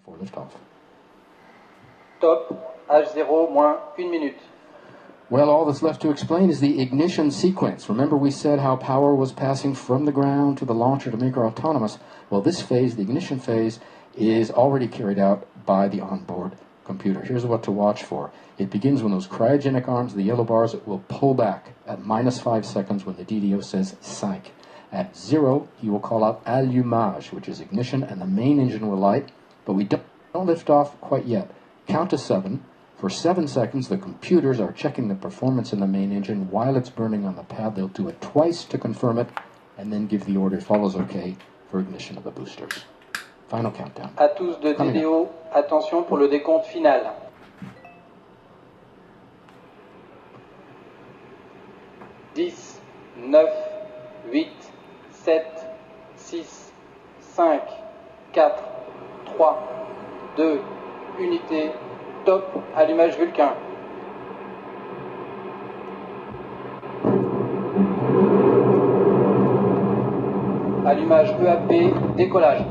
for liftoff. Top, H0 moins 1 minute. Well, all that's left to explain is the ignition sequence. Remember we said how power was passing from the ground to the launcher to make her autonomous? Well, this phase, the ignition phase, is already carried out by the onboard computer. Here's what to watch for. It begins when those cryogenic arms, the yellow bars, will pull back at -5 seconds when the DDO says 5. At 0, he will call out allumage, which is ignition, and the main engine will light, but we don't lift off quite yet. Count to 7. For 7 seconds, the computers are checking the performance in the main engine while it's burning on the pad. They'll do it twice to confirm it, and then give the order, follows OK, for ignition of the boosters. Final countdown. À tous de DDO, attention pour le décompte final. 10, 9, 8, 7, 6, 5, 4, 3, 2, unité, top, allumage Vulcain. Allumage EAP, décollage.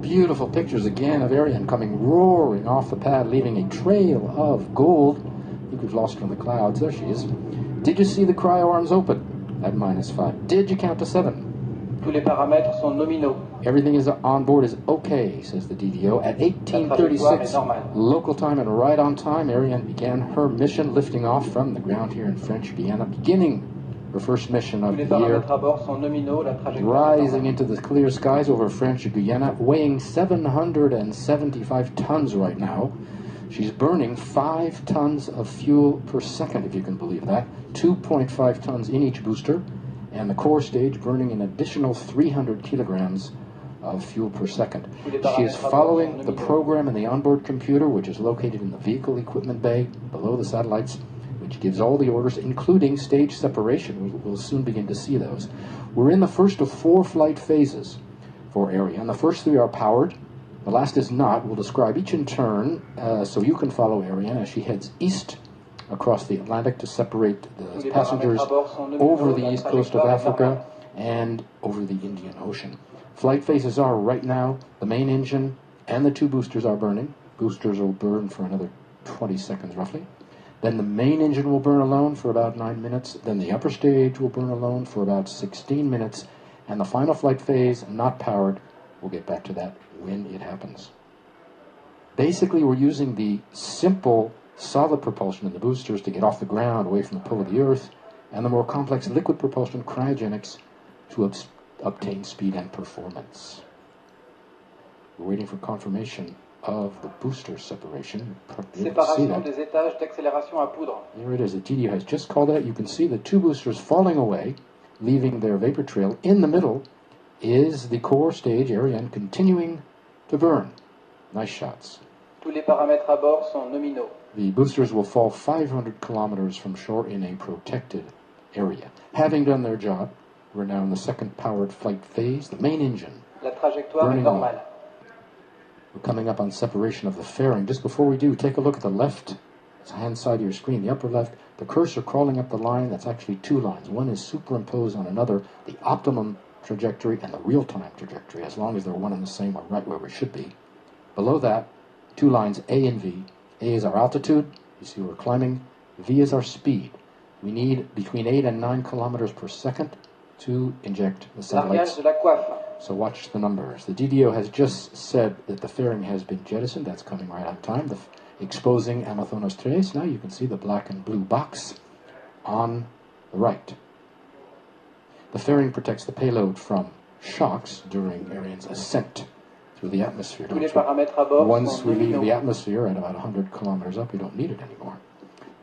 Beautiful pictures again of Ariane coming roaring off the pad, leaving a trail of gold. I think we've lost her in the clouds. There she is. Did you see the cryo arms open at -5? Did you count to 7? Tous les paramètres sont nominaux. Everything is on board is okay, says the DDO. At 18:36 local time and right on time, Ariane began her mission, lifting off from the ground here in French Guiana, beginning her first mission of the year, rising into the clear skies over French Guiana, weighing 775 tons right now. She's burning 5 tons of fuel per second, if you can believe that, 2.5 tons in each booster, and the core stage burning an additional 300 kilograms of fuel per second. She is following the program in the onboard computer, which is located in the vehicle equipment bay below the satellites, which gives all the orders, including stage separation. We'll soon begin to see those. We're in the first of 4 flight phases for Ariane. The first 3 are powered. The last is not. We'll describe each in turn so you can follow Ariane as she heads east across the Atlantic to separate the passengers over the east coast of Africa and over the Indian Ocean. Flight phases are right now, the main engine and the 2 boosters are burning. Boosters will burn for another 20 seconds roughly. Then the main engine will burn alone for about 9 minutes. Then the upper stage will burn alone for about 16 minutes. And the final flight phase, not powered, we'll get back to that when it happens. Basically, we're using the simple solid propulsion in the boosters to get off the ground, away from the pull of the Earth, and the more complex liquid propulsion, cryogenics, to obtain speed and performance. We're waiting for confirmation of the booster separation. Séparation des étages d'accélération à poudre. There it is. The TDO has just called it. You can see the 2 boosters falling away, leaving their vapor trail. In the middle is the core stage, Ariane, continuing to burn. Nice shots. Tous les paramètres à bord sont nominaux. The boosters will fall 500 kilometers from shore in a protected area. Having done their job, we're now in the second powered flight phase. The main engine La trajectoire est normale. We're coming up on separation of the fairing. Just before we do, take a look at the left hand side of your screen, the upper left, the cursor crawling up the line. That's actually 2 lines. One is superimposed on another, the optimum trajectory and the real-time trajectory, as long as they're one and the same, or right where we should be. Below that, 2 lines, A and V. A is our altitude. You see we're climbing. V is our speed. We need between 8 and 9 kilometers per second to inject the satellites. So watch the numbers. The DDO has just said that the fairing has been jettisoned. That's coming right on time. Exposing Amazonas 3. Now you can see the black and blue box on the right. The fairing protects the payload from shocks during Ariane's ascent through the atmosphere. Once we leave the atmosphere at about 100 kilometers up, we don't need it anymore.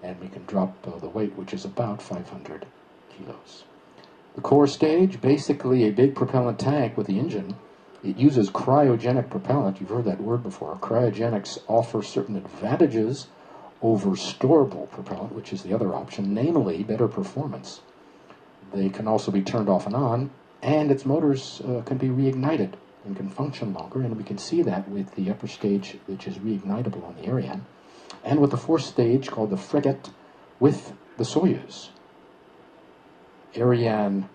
And we can drop the weight, which is about 500 kilos. The core stage, basically a big propellant tank with the engine It uses cryogenic propellant. You've heard that word before. Cryogenics offer certain advantages over storable propellant, which is the other option, namely better performance. They can also be turned off and on, and its motors can be reignited and can function longer, and we can see that with the upper stage, which is reignitable on the Ariane, and with the fourth stage called the Frigate with the Soyuz. Ariane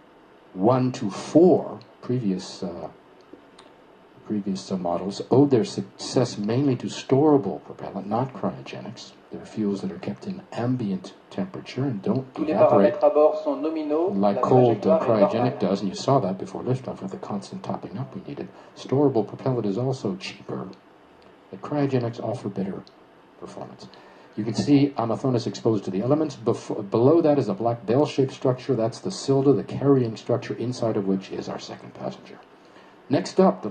1 to 4, previous models, owed their success mainly to storable propellant, not cryogenics. They're fuels that are kept in ambient temperature and don't evaporate like cold cryogenic does, and you saw that before liftoff with the constant topping up we needed. Storable propellant is also cheaper, but cryogenics offer better performance. You can see Amazonas exposed to the elements. Below that is a black bell-shaped structure. That's the Silda, the carrying structure, inside of which is our second passenger. Next up, the